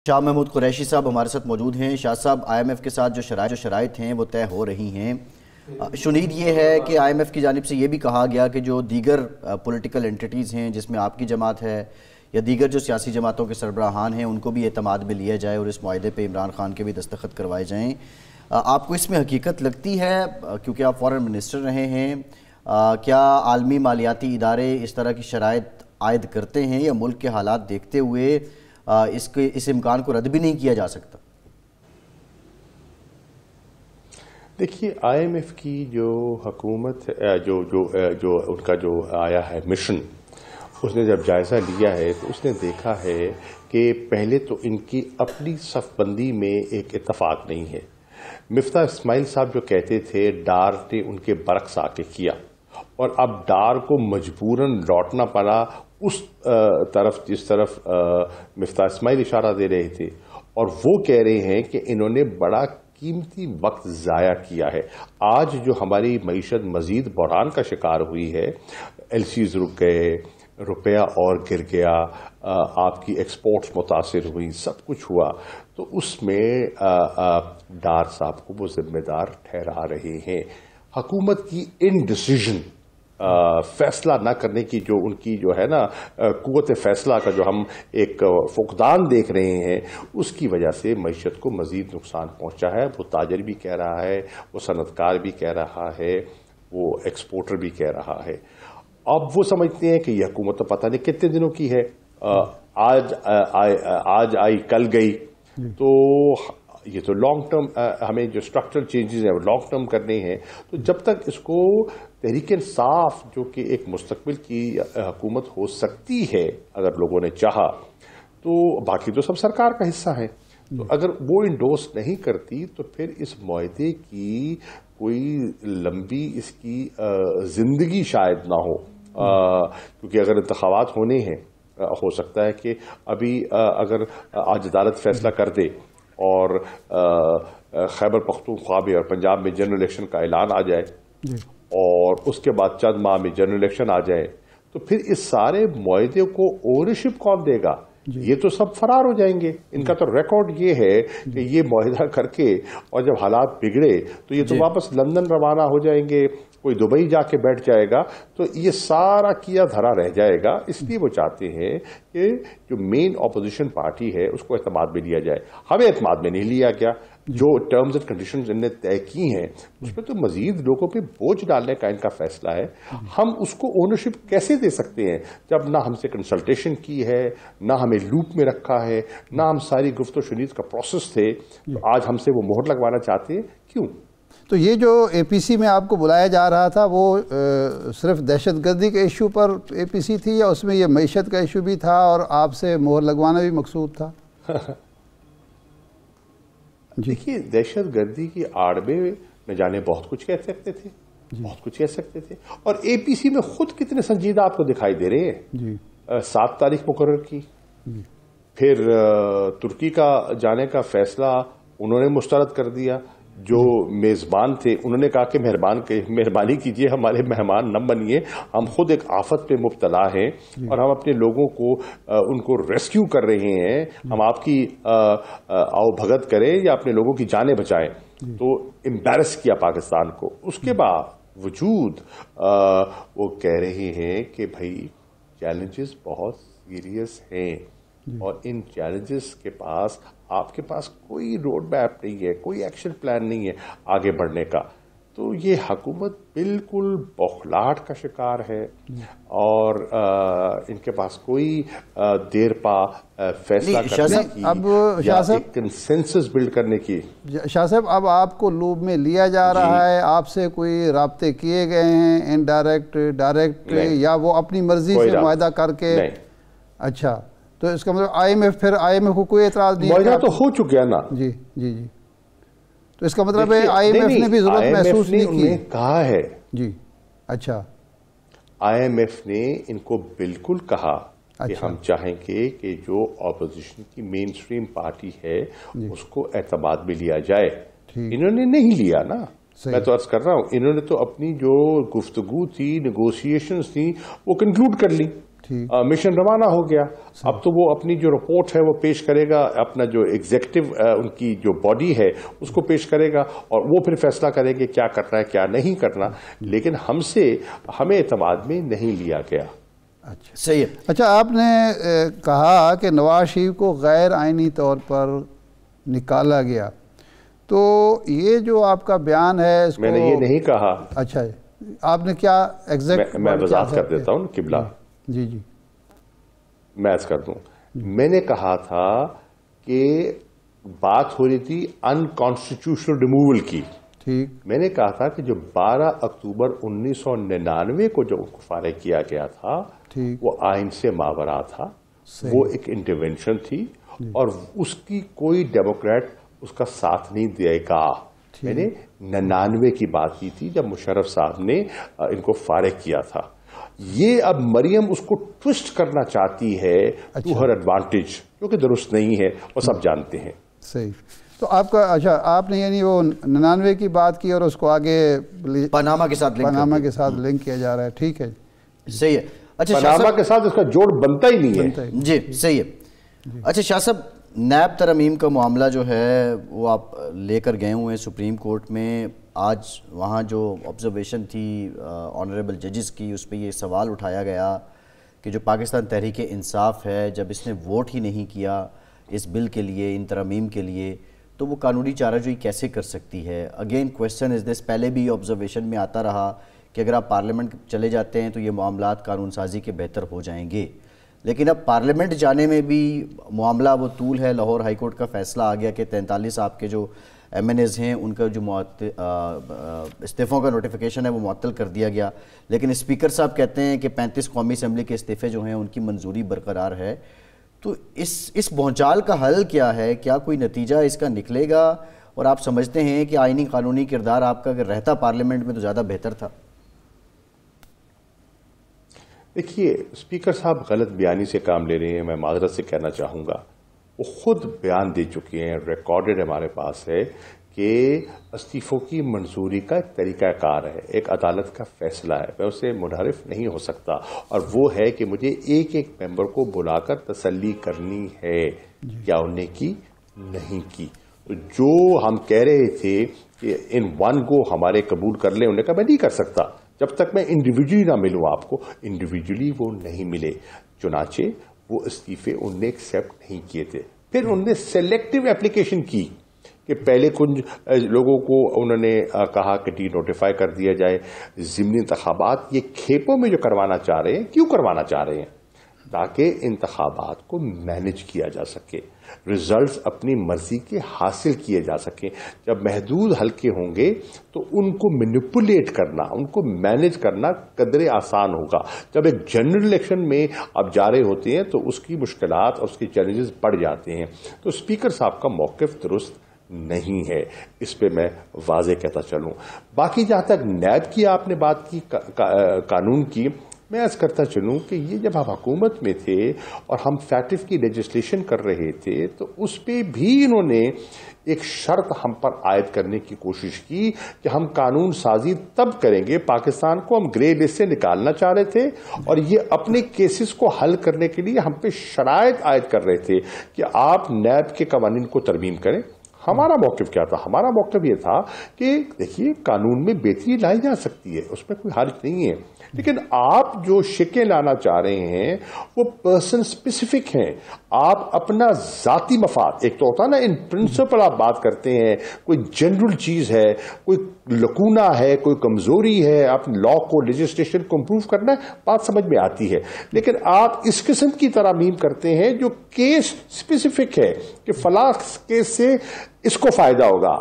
شاہ محمود قریشی صاحب ہمارے ساتھ موجود ہیں۔ شاہ صاحب، آئی ایم ایف کے ساتھ جو شرائط ہیں وہ طے ہو رہی ہیں۔ شنید یہ ہے کہ آئی ایم ایف کی جانب سے یہ بھی کہا گیا کہ جو دیگر پولیٹیکل انٹیٹیز ہیں جس میں آپ کی جماعت ہے یا دیگر جو سیاسی جماعتوں کے سربراہان ہیں ان کو بھی اعتماد میں لیا جائے اور اس معاہدے پہ عمران خان کے بھی دستخط کروائے جائیں۔ آپ کو اس میں حقیقت لگتی ہے کیونکہ آپ فارن منسٹر رہے ہیں، کیا عالمی مالیاتی ادارے اس طرح کی شرائط عائد کرتے ہیں یا ملک کے حالات دیکھتے ہوئے اس امکان کو رد بھی نہیں کیا جا سکتا؟ دیکھیے، آئی ایم ایف کی جو حکومت جو ان کا جو آیا ہے مشن، اس نے جب جائزہ لیا ہے تو اس نے دیکھا ہے کہ پہلے تو ان کی اپنی صف بندی میں ایک اتفاق نہیں ہے۔ مفتاح اسماعیل صاحب جو کہتے تھے ڈار نے ان کے برعکس آ کے کیا، اور اب ڈار کو مجبوراً لوٹنا پڑا اس طرف جس طرف مفتاح اسماعیل اشارہ دے رہے تھے، اور وہ کہہ رہے ہیں کہ انہوں نے بڑا قیمتی وقت ضائع کیا ہے۔ آج جو ہماری معیشت مزید بحران کا شکار ہوئی ہے، ایل سیز رک گئے، روپیہ اور گر گیا، آپ کی ایکسپورٹس متاثر ہوئی، سب کچھ ہوا، تو اس میں ڈار صاحب کو وہ ذمہ دار ٹھہرا رہے ہیں۔ حکومت کی ان ڈیسیژن فیصلہ نہ کرنے کی جو ان کی جو ہے نا قوت فیصلہ کا جو ہم ایک فقدان دیکھ رہے ہیں، اس کی وجہ سے معیشت کو مزید نقصان پہنچا ہے۔ وہ تاجر بھی کہہ رہا ہے، وہ صنعت کار بھی کہہ رہا ہے، وہ ایکسپورٹر بھی کہہ رہا ہے۔ اب وہ سمجھتے ہیں کہ یہ حکومت تو پتہ نہیں کتنے دنوں کی ہے، آج آئی کل گئی، تو یہ تو لانگ ٹرم ہمیں جو اسٹرکچرل چینجز ہیں وہ لانگ ٹرم کرنے ہیں۔ تو جب تک اس کو تحریک انصاف جو کہ ایک مستقبل کی حکومت ہو سکتی ہے اگر لوگوں نے چاہا، تو باقی تو سب سرکار کا حصہ ہے، تو اگر وہ انڈورس نہیں کرتی تو پھر اس معاہدے کی کوئی لمبی اس کی زندگی شاید نہ ہو، کیونکہ اگر انتخابات ہونے ہیں، ہو سکتا ہے کہ ابھی اگر آج عدالت فیصلہ کر دے اور خیبر پختونخوا میں اور پنجاب میں جنرل الیکشن کا اعلان آ جائے، اور اس کے بعد چند ماہ میں جنرل الیکشن آ جائے، تو پھر اس سارے معاہدے کو اونرشپ کون دے گا؟ یہ تو سب فرار ہو جائیں گے۔ ان کا تو ریکارڈ یہ ہے کہ یہ معاہدہ کر کے اور جب حالات بگڑے تو یہ تو واپس لندن روانہ ہو جائیں گے، کوئی دبئی جا کے بیٹھ جائے گا، تو یہ سارا کیا دھرا رہ جائے گا۔ اس لیے وہ چاہتے ہیں کہ جو مین اپوزیشن پارٹی ہے اس کو اعتماد میں لیا جائے۔ ہمیں اعتماد میں نہیں لیا گیا، جو ٹرمز اینڈ کنڈیشنز ان نے طے کی ہیں اس پہ تو مزید لوگوں پہ بوجھ ڈالنے کا ان کا فیصلہ ہے۔ ہم اس کو اونرشپ کیسے دے سکتے ہیں جب نہ ہم سے کنسلٹیشن کی ہے، نہ ہمیں لوپ میں رکھا ہے، نہ ہم ساری گفت و شنید کا پروسیس تھے، تو آج ہم سے وہ مہر لگوانا چاہتے ہیں، کیوں؟ تو یہ جو اے پی سی میں آپ کو بلایا جا رہا تھا وہ صرف دہشت گردی کے ایشو پر اے پی سی تھی، یا اس میں یہ معیشت کا ایشو بھی تھا اور آپ سے مہر لگوانا بھی مقصود تھا؟ دیکھیے، دہشت گردی کی آڑ میں نہ جانے بہت کچھ کہہ سکتے تھے، بہت کچھ کہہ سکتے تھے، اور اے پی سی میں خود کتنے سنجیدہ آپ کو دکھائی دے رہے ہیں۔ 7 تاریخ مقرر کی، پھر ترکی کا جانے کا فیصلہ انہوں نے مسترد کر دیا۔ جو میزبان تھے انہوں نے کہا کہ مہربانی کیجئے ہمارے مہمان نہ بنیے، ہم خود ایک آفت پہ مبتلا ہیں اور ہم اپنے لوگوں کو ان کو ریسکیو کر رہے ہیں، ہم آپ کی آؤ بھگت کریں یا اپنے لوگوں کی جانیں بچائیں۔ تو امبیرس کیا پاکستان کو۔ اس کے باوجود وہ کہہ رہے ہیں کہ بھائی چیلنجز بہت سیریس ہیں، اور ان چیلنجز کے پاس آپ کے پاس کوئی روڈ میپ نہیں ہے، کوئی ایکشن پلان نہیں ہے آگے بڑھنے کا۔ تو یہ حکومت بالکل بوکھلاہٹ کا شکار ہے، اور ان کے پاس کوئی دیر پا فیصلہ کرنے کی یا ایک کنسنسس بلڈ کرنے کی۔ شاہ صاحب، اب آپ کو لوب میں لیا جا رہا ہے، آپ سے کوئی رابطے کیے گئے ہیں انڈائریکٹ ڈائریکٹ، یا وہ اپنی مرضی سے معاہدہ کر کے؟ اچھا، تو اس کا مطلب آئی ایم ایف کو کوئی اعتراض نہیں ہے؟ معاہدہ تو ہو چکا نا۔ جی جی جی، تو اس کا مطلب ہے آئی ایم ایف نے بھی ضرورت محسوس نہیں کی؟ انہیں کہا ہے۔ جی، اچھا، آئی ایم ایف نے ان کو بالکل کہا کہ ہم چاہیں گے کہ جو اپوزیشن کی مین سٹریم پارٹی ہے اس کو اعتماد میں لیا جائے۔ انہوں نے نہیں لیا نا، میں تو عرض کر رہا ہوں، انہوں نے تو اپنی جو گفتگو تھی، نیگوشیشنز تھیں، وہ کنکلوڈ کر لی۔ مشن روانہ ہو گیا. اب تو وہ اپنی جو رپورٹ ہے وہ پیش کرے گا, اپنا جو ایگزیکٹو ان کی جو باڈی ہے اس کو پیش کرے گا, اور وہ پھر فیصلہ کریں گے کیا کرنا ہے کیا نہیں کرنا. لیکن ہمیں اعتماد میں نہیں لیا گیا. اچھا صحیح ہے. اچھا, آپ نے کہا کہ نواز شریف کو غیر آئینی طور پر نکالا گیا, تو یہ جو آپ کا بیان ہے اس کو میں نے یہ نہیں کہا. اچھا, آپ نے کیا ایگزیکٹ؟ میں وضاحت کر دیتا ہوں قبلہ. جی میں عرض کر دوں. میں نے کہا تھا کہ بات ہو رہی تھی انکانسٹیٹیوشنل ریموول کی. ٹھیک. میں نے کہا تھا کہ جو 12 اکتوبر 1999 کو جو فارغ کیا گیا تھا وہ آئین سے ماورا تھا. وہ ایک انٹرونشن تھی اور اس کی کوئی ڈیموکریٹ اس کا ساتھ نہیں دے گا. میں نے 99 کی بات کی تھی جب مشرف صاحب نے ان کو فارغ کیا تھا. یہ اب مریم اس کو ٹوسٹ کرنا چاہتی ہے ٹو ہر ایڈوانٹیج, جو کہ درست نہیں ہے, وہ سب جانتے ہیں. صحیح. تو آپ کا اچھا, آپ نے یعنی وہ 99 کی بات کی اور اس کو آگے پاناما کے ساتھ لنک کیا جا رہا ہے. ٹھیک ہے, صحیح ہے. اچھا, پاناما کے ساتھ اس کا جوڑ بنتا ہی نہیں ہے. جی صحیح ہے. اچھا شاہ صاحب, نیب ترمیم کا معاملہ جو ہے وہ آپ لے کر گئے ہوئے ہیں سپریم کورٹ میں. آج وہاں جو آبزرویشن تھی آنریبل ججز کی, اس پہ یہ سوال اٹھایا گیا کہ جو پاکستان تحریک انصاف ہے, جب اس نے ووٹ ہی نہیں کیا اس بل کے لیے, ان ترمیم کے لیے, تو وہ قانونی چارہ جوئی کیسے کر سکتی ہے؟ اگین کویسچن از دس. پہلے بھی آبزرویشن میں آتا رہا کہ اگر آپ پارلیمنٹ چلے جاتے ہیں تو یہ معاملات قانون سازی کے بہتر ہو جائیں گے, لیکن اب پارلیمنٹ جانے میں بھی معاملہ وہ طول ہے. لاہور ہائی کورٹ کا فیصلہ آ گیا کہ 43 آپ کے جو ایم این ایز ہیں ان کا جو استعفوں کا نوٹیفیکیشن ہے وہ معطل کر دیا گیا, لیکن اسپیکر صاحب کہتے ہیں کہ 35 قومی اسمبلی کے استعفے جو ہیں ان کی منظوری برقرار ہے. تو اس بھونچال کا حل کیا ہے؟ کیا کوئی نتیجہ اس کا نکلے گا؟ اور آپ سمجھتے ہیں کہ آئینی قانونی کردار آپ کا اگر رہتا پارلیمنٹ میں تو زیادہ بہتر تھا؟ دیکھیے, اسپیکر صاحب غلط بیانی سے کام لے رہے ہیں. میں معذرت سے کہنا چاہوں گا, وہ خود بیان دے چکے ہیں, ریکارڈڈ ہمارے پاس ہے کہ استعفوں کی منظوری کا ایک طریقہ کار ہے, ایک عدالت کا فیصلہ ہے, میں اسے منحرف نہیں ہو سکتا. اور وہ ہے کہ مجھے ایک ایک ممبر کو بلا کر تسلی کرنی ہے کیا انہیں کی نہیں کی. تو جو ہم کہہ رہے تھے کہ ان ون کو ہمارے قبول کر لیں, انہوں نے کہا میں نہیں کر سکتا جب تک میں انڈیویجولی نہ ملوں آپ کو. انڈیویجولی وہ نہیں ملے, چنانچہ وہ استعفے انہوں نے ایکسیپٹ نہیں کیے تھے. پھر انہوں نے سیلیکٹیو اپلیکیشن کی کہ پہلے کچھ لوگوں کو انہوں نے کہا کہ ڈی نوٹیفائی کر دیا جائے. ضمنی انتخابات یہ کھیپوں میں جو کروانا چاہ رہے ہیں, کیوں کروانا چاہ رہے ہیں؟ تاکہ انتخابات کو مینج کیا جا سکے, ریزلٹس اپنی مرضی کے حاصل کیے جا سکیں. جب محدود حلقے ہوں گے تو ان کو مینیپولیٹ کرنا, ان کو مینج کرنا قدرے آسان ہوگا. جب ایک جنرل الیکشن میں آپ جا رہے ہوتے ہیں تو اس کی مشکلات اور اس کی چیلنجز بڑھ جاتے ہیں. تو اسپیکر صاحب کا موقف درست نہیں ہے, اس پہ میں واضح کہتا چلوں. باقی جہاں تک نیب کی آپ نے بات کی, قانون کی, میں عرض کرتا چلوں کہ یہ جب ہم حکومت میں تھے اور ہم فیٹف کی لیجسلیشن کر رہے تھے تو اس پہ بھی انہوں نے ایک شرط ہم پر عائد کرنے کی کوشش کی کہ ہم قانون سازی تب کریں گے. پاکستان کو ہم گرے لسٹ سے نکالنا چاہ رہے تھے اور یہ اپنے کیسز کو حل کرنے کے لیے ہم پہ شرائط عائد کر رہے تھے کہ آپ نیب کے قوانین کو ترمیم کریں. ہمارا موقف کیا تھا؟ ہمارا موقف یہ تھا کہ دیکھیے قانون میں بہتری لائی جا سکتی ہے, اس میں کوئی حرج نہیں ہے, لیکن آپ جو شکیں لانا چاہ رہے ہیں وہ پرسن اسپیسیفک ہیں. آپ اپنا ذاتی مفاد, ایک تو ہوتا نا ان پرنسپل آپ بات کرتے ہیں, کوئی جنرل چیز ہے, کوئی لکونہ ہے, کوئی کمزوری ہے, آپ لا کو لیجسلیشن کو امپروو کرنا ہے, بات سمجھ میں آتی ہے. لیکن آپ اس قسم کی ترامیم کرتے ہیں جو کیس اسپیسیفک ہے کہ فلاں کیس سے اس کو فائدہ ہوگا,